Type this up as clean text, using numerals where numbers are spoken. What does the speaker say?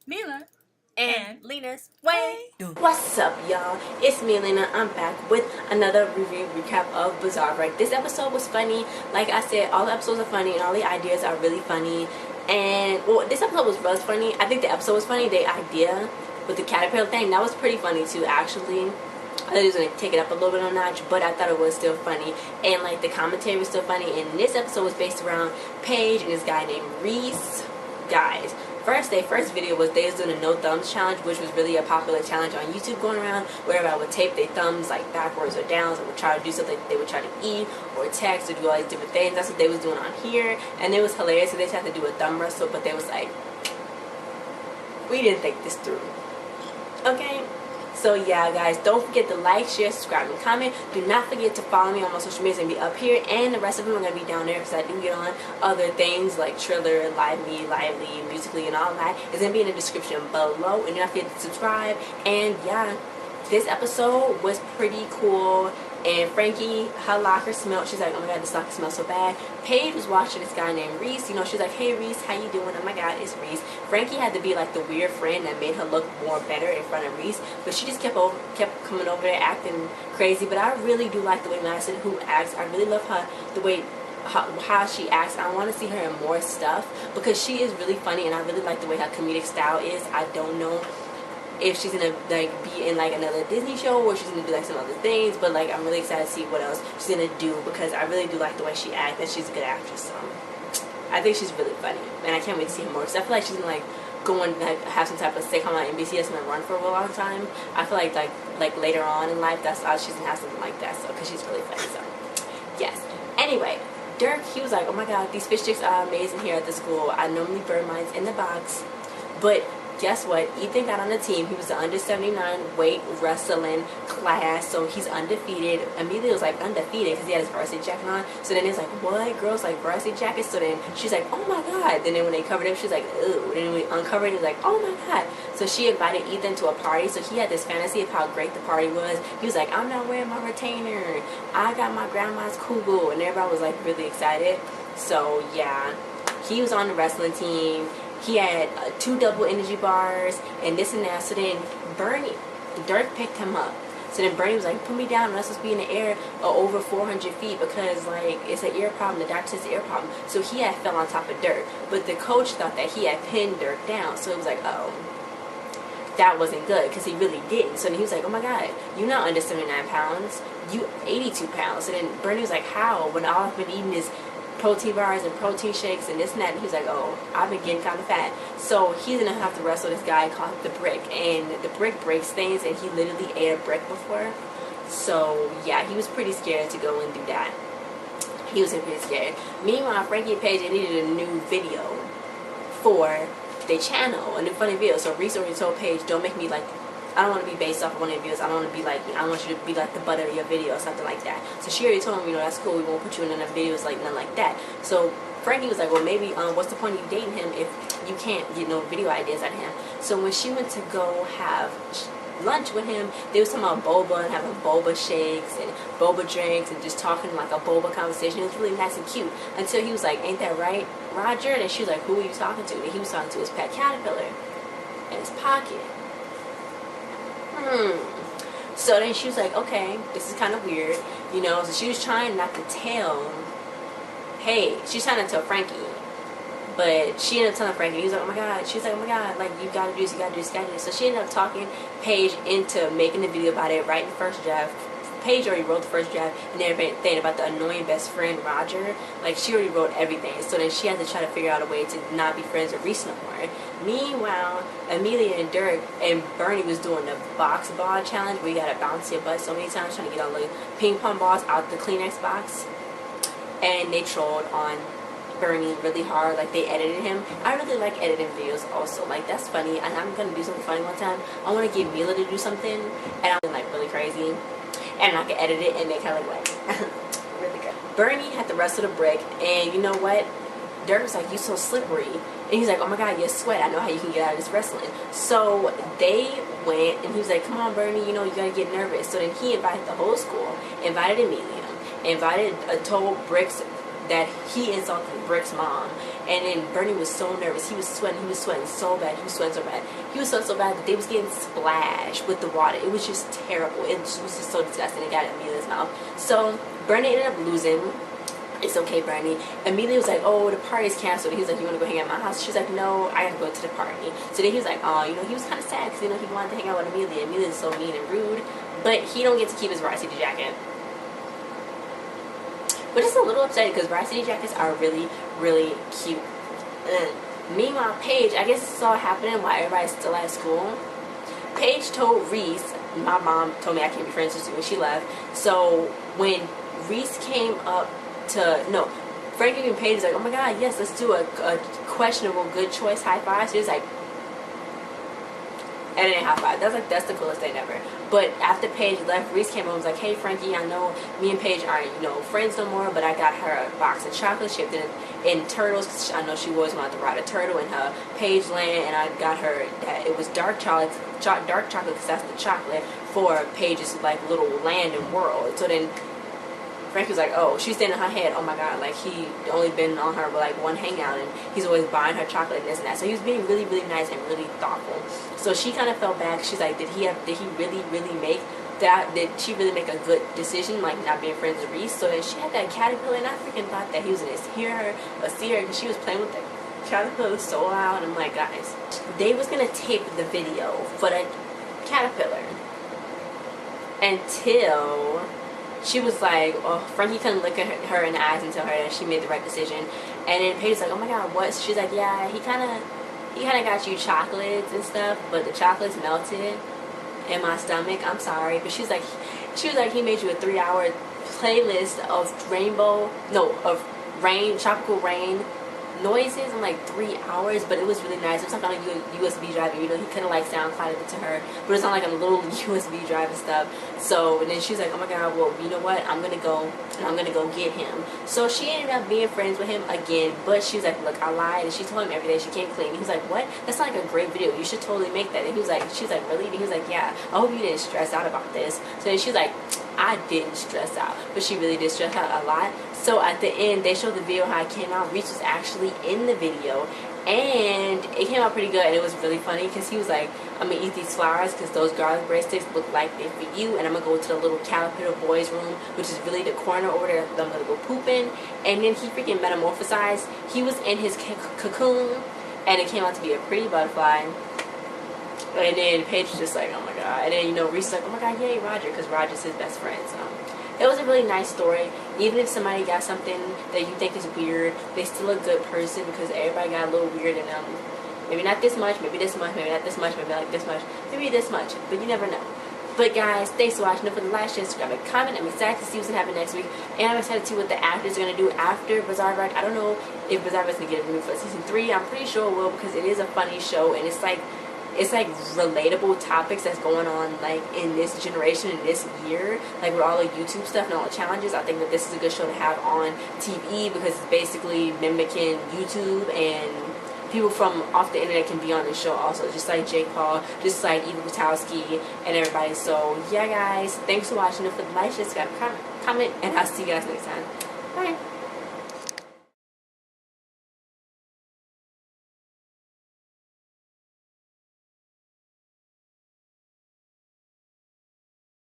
Mila, and Lena's way. What's up, y'all? It's me, Lena. I'm back with another review recap of Bizaardvark. This episode was funny. Like I said, all the episodes are funny and all the ideas are really funny. And well, this episode was funny. I think the episode was funny. The idea with the caterpillar thing, that was pretty funny too, actually. I thought it was going to take it up a little bit on a notch, but I thought it was still funny. And like the commentary was still funny. And this episode was based around Paige and this guy named Reese. Guys, their first video was they was doing a no thumbs challenge, which was really a popular challenge on YouTube going around, where everybody would tape their thumbs like backwards or down, and would try to do something they would try to eat or text or do all these different things. That's what they was doing on here, and it was hilarious. So they just had to do a thumb wrestle, but they was like, we didn't think this through. Okay. So yeah, guys, don't forget to like, share, subscribe, and comment. Do not forget to follow me on my social media. It's going to be up here, and the rest of them are going to be down there because I do get on other things like Triller, Lively, Musically, and all that. It's going to be in the description below, and do not forget to subscribe. And yeah, this episode was pretty cool. And Frankie, her locker smelled. She's like, oh my god, this locker smells so bad. Paige was watching this guy named Reese. You know, she's like, hey Reese, how you doing? Oh my god, it's Reese. Frankie had to be like the weird friend that made her look more better in front of Reese. But she just kept coming over there acting crazy. But I really do like the way Madison, who acts. I really love her, the way how she acts. I want to see her in more stuff because she is really funny, and I really like the way her comedic style is. I don't know if she's gonna like be in like another Disney show or she's gonna do like some other things, but like I'm really excited to see what else she's gonna do because I really do like the way she acts and she's a good actress. So I think she's really funny and I can't wait to see her more because I feel like she's gonna like go and like have some type of sitcom on NBC that's gonna run for a long time. I feel like later on in life that's she's gonna have something like that. So because she's really funny. So yes. Anyway, Dirk, he was like, oh my god, these fish sticks are amazing here at the school. I normally burn mine in the box, but guess what? Ethan got on the team. He was the under 79 weight wrestling class, so he's undefeated. Amelia was like undefeated because he had his varsity jacket on. So then it's like, what? Girls like varsity jackets? So then she's like, oh my god. Then when they covered him, she's like, ooh. And then we uncovered it, he was like, oh my god. So she invited Ethan to a party. So he had this fantasy of how great the party was. He was like, I'm not wearing my retainer. I got my grandma's kugel. And everybody was like really excited. So yeah, he was on the wrestling team. He had 2 double energy bars and this and that. So then Dirk picked him up. So then Bernie was like, put me down. I'm not supposed to be in the air over 400 feet because like it's an ear problem. The doctor says it's an ear problem. So he had fell on top of Dirk. But the coach thought that he had pinned Dirk down. So it was like, oh, that wasn't good because he really didn't. So then he was like, oh my god, you're not under 79 pounds. You 82 pounds. So then Bernie was like, how? When all I've been eating is protein bars and protein shakes and this and that. And he's like, oh, I've been getting kind of fat. So he's gonna have to wrestle this guy called the Brick, and the Brick breaks things, and he literally ate a brick before. So yeah, he was pretty scared to go and do that. He was pretty scared. Meanwhile, Frankie and Paige, they needed a new video for their channel, a new funny video. So Reese already told Paige, don't make me like, I don't want to be based off of one of your videos. I don't want to be like, I don't want you to be like the butt of your video or something like that. So she already told him, you know, that's cool. We won't put you in enough videos like nothing like that. So Frankie was like, well, maybe what's the point of you dating him if you can't get no video ideas out of him? So when she went to go have lunch with him, they was talking about boba and having boba shakes and boba drinks and just talking like a boba conversation. It was really nice and cute until he was like, ain't that right, Roger? And she was like, who are you talking to? And he was talking to his pet caterpillar in his pocket. So then she was like, okay, this is kind of weird, you know. So she was trying not to tell, hey, she's trying to tell Frankie, but she ended up telling Frankie. He was like, oh my god. She's like, oh my god, like you gotta do this, you gotta do this, you gotta do this. So she ended up talking Paige into making the video about it, writing the first draft. Paige already wrote the first draft and everything about the annoying best friend Roger. Like she already wrote everything. So then she had to try to figure out a way to not be friends with Reese no more. Meanwhile, Amelia and Dirk and Bernie was doing the box ball challenge where you gotta bounce your butt so many times trying to get all the ping pong balls out the Kleenex box. And they trolled on Bernie really hard. Like they edited him. I really like editing videos also. Like that's funny. And I'm gonna do something funny one time. I want to get Mila to do something and I'm like really crazy. And I can edit it and make her look like really good. Bernie had to wrestle the Brick, and you know what? Dirk was like, you so slippery. And he's like, oh my god, you sweat. I know how you can get out of this wrestling. So they went, and he was like, come on, Bernie, you know, you gotta get nervous. So then he invited the whole school, invited Amelia, told Brick's that he insulted Brick's mom, And then Bernie was so nervous. He was sweating so bad. He was sweating so bad. He was sweating so bad that they was getting splashed with the water. It was just terrible. It was just so disgusting. It got in Mila's mouth. So Bernie ended up losing. It's okay, Bernie. Amelia was like, oh, the party's canceled. He was like, you want to go hang out at my house? She was like, no, I gotta go to the party. So then he was like, oh, you know, he was kind of sad because, you know, he wanted to hang out with Amelia. Amelia is so mean and rude. But he don't get to keep his varsity jacket. But it's a little upsetting because varsity jackets are really, really cute. Meanwhile, Paige, I guess this is all happening while everybody's still at school. Paige told Reese, my mom told me I can't be friends with you when she left. So when Reese came up no, Frankie and Paige is like, oh my god, yes, let's do a questionable good choice high five. So it's like, and then high five. That's the coolest thing ever. But after Paige left, Reese came over and was like, hey Frankie, I know me and Paige aren't, you know, friends no more, but I got her a box of chocolate shipped in turtles, because I know she always wanted to ride a turtle in her Paige land, and I got her that it was dark chocolate because that's the chocolate for Paige's like little land and world. So then Frankie was like, oh, she's staying in her head, oh my god, like he only been on her with like one hangout and he's always buying her chocolate and this and that. So he was being really, really nice and really thoughtful. So she kind of felt bad. She's like, did he really make that, did she really make a good decision, like not being friends with Reese? So then she had that caterpillar, and I freaking thought that he was going to hear her or see her, because she was playing with the caterpillar so loud. I'm like, guys, they was going to tape the video for the caterpillar until she was like, oh, Frankie couldn't look at her in the eyes and tell her that she made the right decision. And then Paige was like, oh my god, what? She's like, yeah, he kind of got you chocolates and stuff, but the chocolates melted in my stomach. I'm sorry. But she was like, he made you a 3-hour playlist of tropical rain noises in like 3 hours, but it was really nice. It was something on a USB drive, you know, he could have like SoundClouded it to her, but it's on like a little USB drive and stuff. So and then she was like, oh my god, well, you know what, I'm gonna go get him. So she ended up being friends with him again, but she was like, look, I lied, and she told him every day she came clean. He was like, what? That's not like a great video, you should totally make that. And he was like, she's like, really? And he was like, yeah, I hope you didn't stress out about this. So then she was like, I didn't stress out, but she really did stress out a lot. So at the end, they showed the video how it came out. Reese was actually in the video, and it came out pretty good, and it was really funny because he was like, I'm gonna eat these flowers because those garlic breadsticks look like they're for you, and I'm gonna go to the little caterpillar boys room, which is really the corner over there that I'm gonna go poop in. And then he freaking metamorphosized. He was in his cocoon, and it came out to be a pretty butterfly. And then Paige was just like, oh my god. And then, you know, Reese was like, oh my god, yay, Roger, because Roger's his best friend. So it was a really nice story. Even if somebody got something that you think is weird, they still a good person, because everybody got a little weird in them. Maybe not this much, maybe this much, maybe not this much, maybe like this much, maybe this much, but you never know. But guys, thanks for watching. Don't forget to like, share, subscribe, and comment. I'm excited to see what's going to happen next week. And I'm excited to see what the actors are going to do after Bizaardvark. I don't know if Bizaardvark's going to get a renewed for season 3. I'm pretty sure it will, because it is a funny show, and it's like relatable topics that's going on like in this generation, in this year, like with all the YouTube stuff and all the challenges. I think that this is a good show to have on TV, because it's basically mimicking YouTube, and people from off the internet can be on this show also, just like Jake Paul, just like Eva Butowski and everybody. So yeah guys, thanks for watching. Don't forget to like, subscribe, comment, and I'll see you guys next time. Bye.